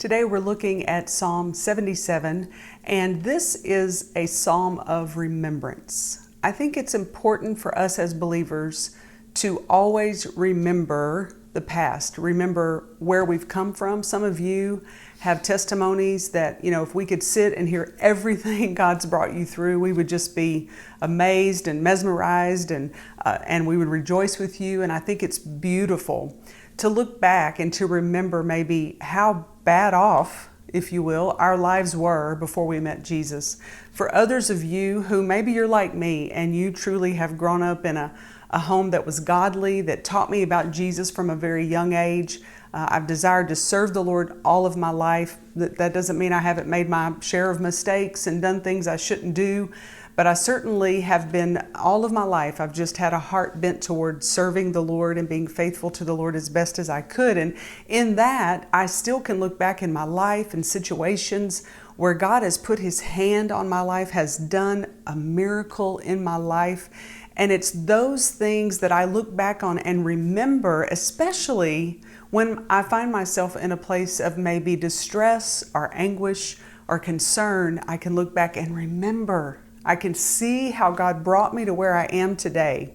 Today we're looking at Psalm 77, and this is a psalm of remembrance. I think it's important for us as believers to always remember the past, remember where we've come from. Some of you have testimonies that, if we could sit and hear everything God's brought you through, we would just be amazed and mesmerized, and we would rejoice with you. And I think it's beautiful to look back and to remember maybe how bad off, if you will, our lives were before we met Jesus. For others of you who maybe you're like me and you truly have grown up in a home that was godly, that taught me about Jesus from a very young age. I've desired to serve the Lord all of my life. That doesn't mean I haven't made my share of mistakes and done things I shouldn't do, but I certainly have been, all of my life, I've just had a heart bent toward serving the Lord and being faithful to the Lord as best as I could. And in that, I still can look back in my life and situations where God has put His hand on my life, has done a miracle in my life. And it's those things that I look back on and remember, especially when I find myself in a place of maybe distress or anguish or concern. I can look back and remember. I can see how God brought me to where I am today.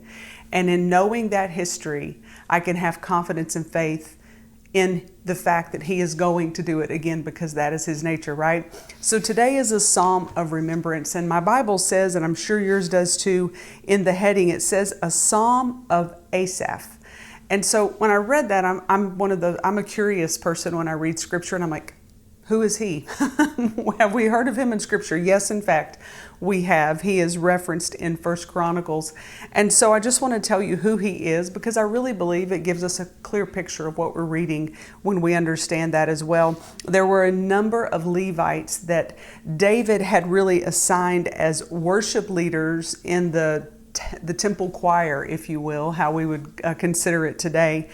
And in knowing that history, I can have confidence and faith in the fact that He is going to do it again, because that is His nature, right? So today is a psalm of remembrance, and my Bible says, and I'm sure yours does too, in the heading it says a psalm of Asaph. And so when I read that, I'm a curious person when I read scripture, and I'm like, who is he? Have we heard of him in scripture? Yes, in fact, we have. He is referenced in 1 Chronicles. And so I just want to tell you who he is, because I really believe it gives us a clear picture of what we're reading when we understand that as well. There were a number of Levites that David had really assigned as worship leaders in the temple choir, if you will, how we would consider it today.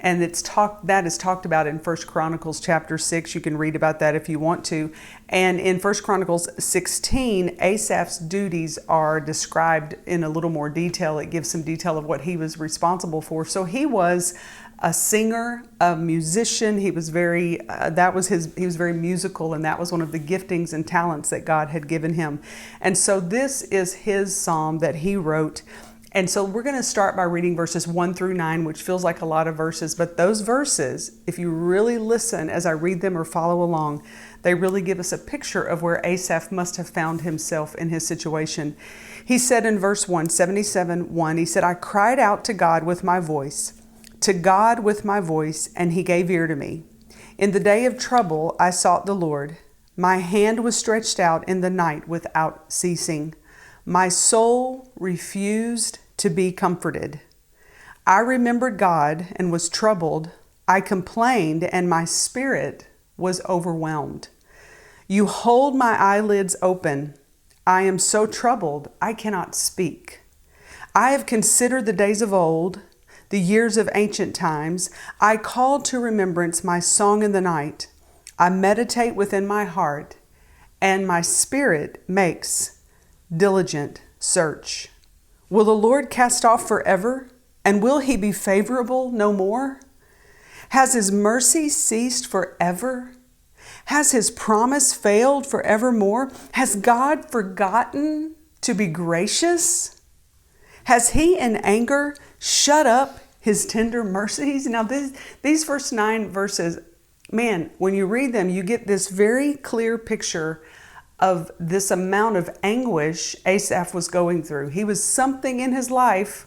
And that is talked about in 1 Chronicles chapter 6. You can read about that if you want to. And in 1 Chronicles 16, Asaph's duties are described in a little more detail. It gives some detail of what he was responsible for. So he was a singer, a musician. He was very musical, and that was one of the giftings and talents that God had given him. And so this is his psalm that he wrote. And so we're going to start by reading verses 1 through 9, which feels like a lot of verses. But those verses, if you really listen as I read them or follow along, they really give us a picture of where Asaph must have found himself in his situation. He said in verse 1, 77:1, he said, I cried out to God with my voice, and He gave ear to me. In the day of trouble, I sought the Lord. My hand was stretched out in the night without ceasing. My soul refused to be comforted. I remembered God and was troubled. I complained, and my spirit was overwhelmed. You hold my eyelids open. I am so troubled, I cannot speak. I have considered the days of old, the years of ancient times. I call to remembrance my song in the night. I meditate within my heart, and my spirit makes diligent search. Will the Lord cast off forever? And will He be favorable no more? Has His mercy ceased forever? Has His promise failed forevermore? Has God forgotten to be gracious? Has He in anger shut up His tender mercies? Now these first 9 verses, man, when you read them, you get this very clear picture of this amount of anguish Asaph was going through. He was something in his life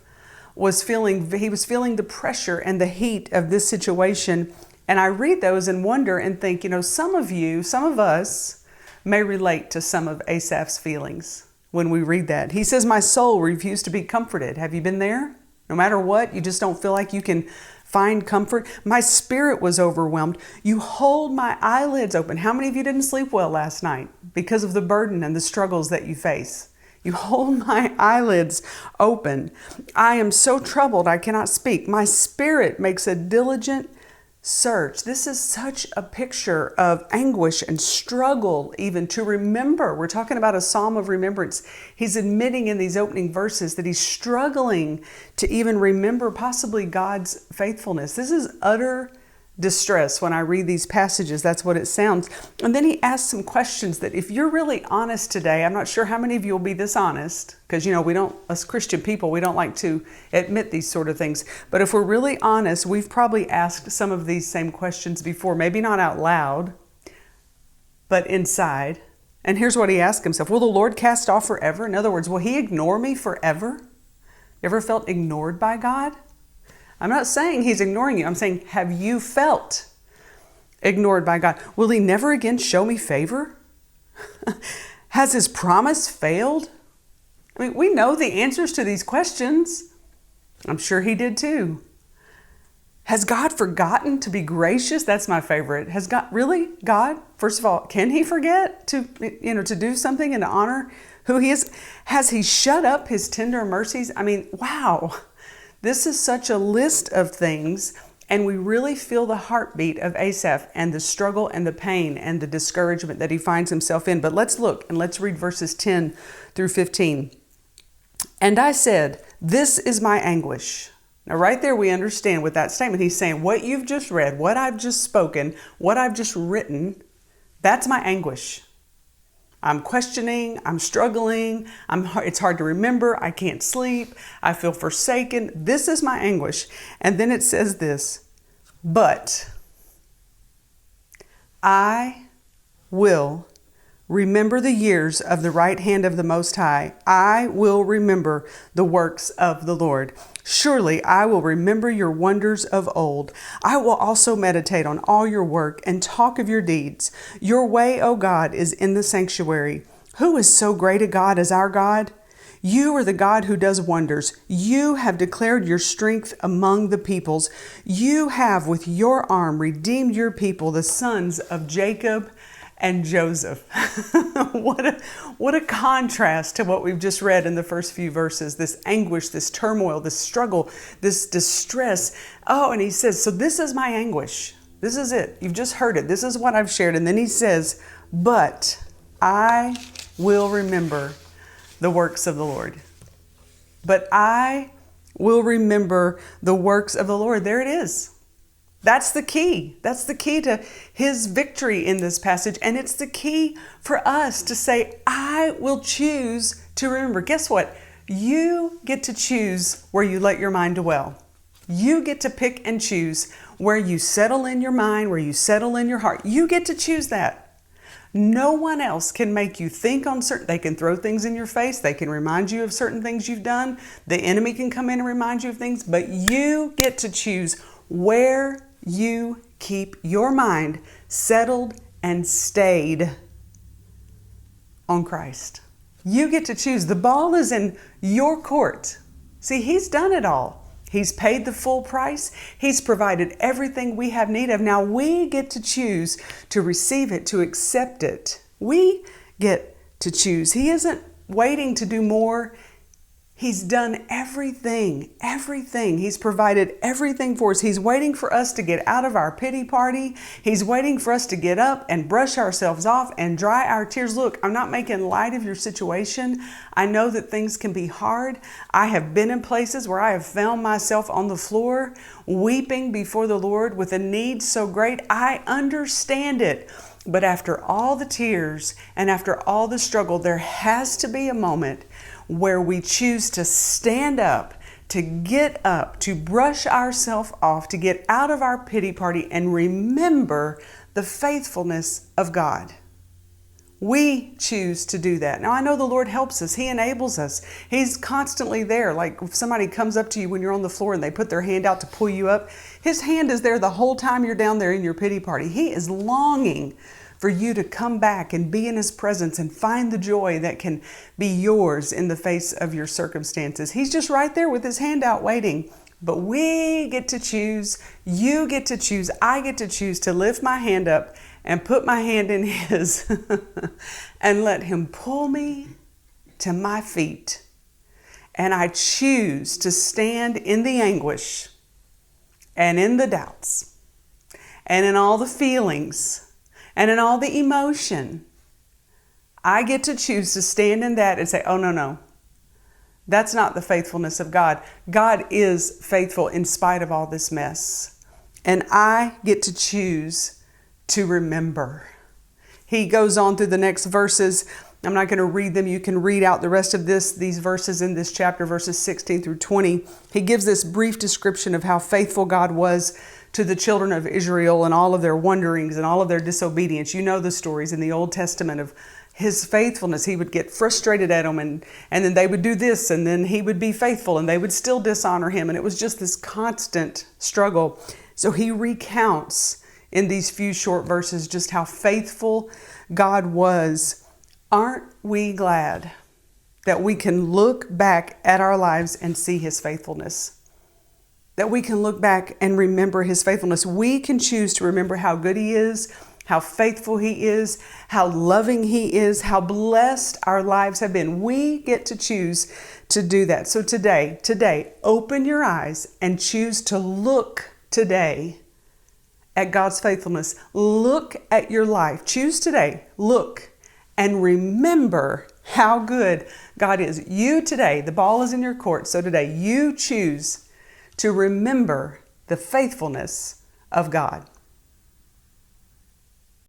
he was feeling the pressure and the heat of this situation. And I read those and wonder and think, some of us may relate to some of Asaph's feelings when we read that. He says, my soul refused to be comforted. Have you been there? No matter what, you just don't feel like you can find comfort. My spirit was overwhelmed. You hold my eyelids open. How many of you didn't sleep well last night because of the burden and the struggles that you face? You hold my eyelids open. I am so troubled, I cannot speak. My spirit makes a diligent search. This is such a picture of anguish and struggle, even to remember. We're talking about a psalm of remembrance. He's admitting in these opening verses that he's struggling to even remember possibly God's faithfulness. This is utter distress when I read these passages. That's what it sounds. And then he asks some questions that if you're really honest today, I'm not sure how many of you will be this honest, because we don't, us Christian people, we don't like to admit these sort of things. But if we're really honest, we've probably asked some of these same questions before, maybe not out loud, but inside. And here's what he asked himself. Will the Lord cast off forever? In other words, will he ignore me forever? You ever felt ignored by God? I'm not saying he's ignoring you. I'm saying, have you felt ignored by God? Will he never again show me favor? Has his promise failed? I mean, we know the answers to these questions. I'm sure he did too. Has God forgotten to be gracious? That's my favorite. Has God, really? God, first of all, can he forget to do something and to honor who he is? Has he shut up his tender mercies? I mean, wow. This is such a list of things, and we really feel the heartbeat of Asaph and the struggle and the pain and the discouragement that he finds himself in. But let's look and let's read verses 10 through 15. And I said, this is my anguish. Now, right there, we understand with that statement, he's saying what you've just read, what I've just spoken, what I've just written, that's my anguish. I'm questioning, I'm struggling, it's hard to remember, I can't sleep, I feel forsaken. This is my anguish. And then it says this, but I will remember the years of the right hand of the Most High. I will remember the works of the Lord. Surely I will remember your wonders of old. I will also meditate on all your work and talk of your deeds. Your way, O God, is in the sanctuary. Who is so great a God as our God? You are the God who does wonders. You have declared your strength among the peoples. You have with your arm redeemed your people, the sons of Jacob and Joseph. What a contrast to what we've just read in the first few verses. This anguish, this turmoil, this struggle, this distress. Oh, and he says, so this is my anguish. This is it. You've just heard it. This is what I've shared. And then he says, but I will remember the works of the Lord. But I will remember the works of the Lord. There it is. That's the key. That's the key to his victory in this passage. And it's the key for us to say, I will choose to remember. Guess what? You get to choose where you let your mind dwell. You get to pick and choose where you settle in your mind, where you settle in your heart. You get to choose that. No one else can make you think on certain, they can throw things in your face. They can remind you of certain things you've done. The enemy can come in and remind you of things, but you get to choose where you keep your mind settled and stayed on Christ. You get to choose. The ball is in your court. See, he's done it all. He's paid the full price. He's provided everything we have need of. Now we get to choose to receive it, to accept it. We get to choose. He isn't waiting to do more. He's done everything. He's provided everything for us. He's waiting for us to get out of our pity party. He's waiting for us to get up and brush ourselves off and dry our tears. Look, I'm not making light of your situation. I know that things can be hard. I have been in places where I have found myself on the floor weeping before the Lord with a need so great. I understand it. But after all the tears and after all the struggle, there has to be a moment where we choose to stand up, to get up, to brush ourselves off, to get out of our pity party and remember the faithfulness of God. We choose to do that. Now, I know the Lord helps us. He enables us. He's constantly there. Like if somebody comes up to you when you're on the floor and they put their hand out to pull you up, his hand is there the whole time you're down there in your pity party. He is longing for you to come back and be in his presence and find the joy that can be yours in the face of your circumstances. He's just right there with his hand out waiting. But we get to choose, you get to choose, I get to choose to lift my hand up and put my hand in his and let him pull me to my feet. And I choose to stand in the anguish and in the doubts and in all the feelings and in all the emotion. I get to choose to stand in that and say, oh, no. That's not the faithfulness of God. God is faithful in spite of all this mess. And I get to choose to remember. He goes on through the next verses. I'm not going to read them. You can read out the rest of these verses in this chapter, verses 16 through 20. He gives this brief description of how faithful God was to the children of Israel and all of their wanderings and all of their disobedience. You know the stories in the Old Testament of his faithfulness. He would get frustrated at them and then they would do this and then he would be faithful and they would still dishonor him. And it was just this constant struggle. So he recounts in these few short verses just how faithful God was. Aren't we glad that we can look back at our lives and see his faithfulness? That we can look back and remember his faithfulness. We can choose to remember how good he is, how faithful he is, how loving he is, how blessed our lives have been. We get to choose to do that. So today, open your eyes and choose to look today at God's faithfulness. Look at your life. Choose today. Look and remember how good God is. You today, the ball is in your court. So today, you choose to remember the faithfulness of God.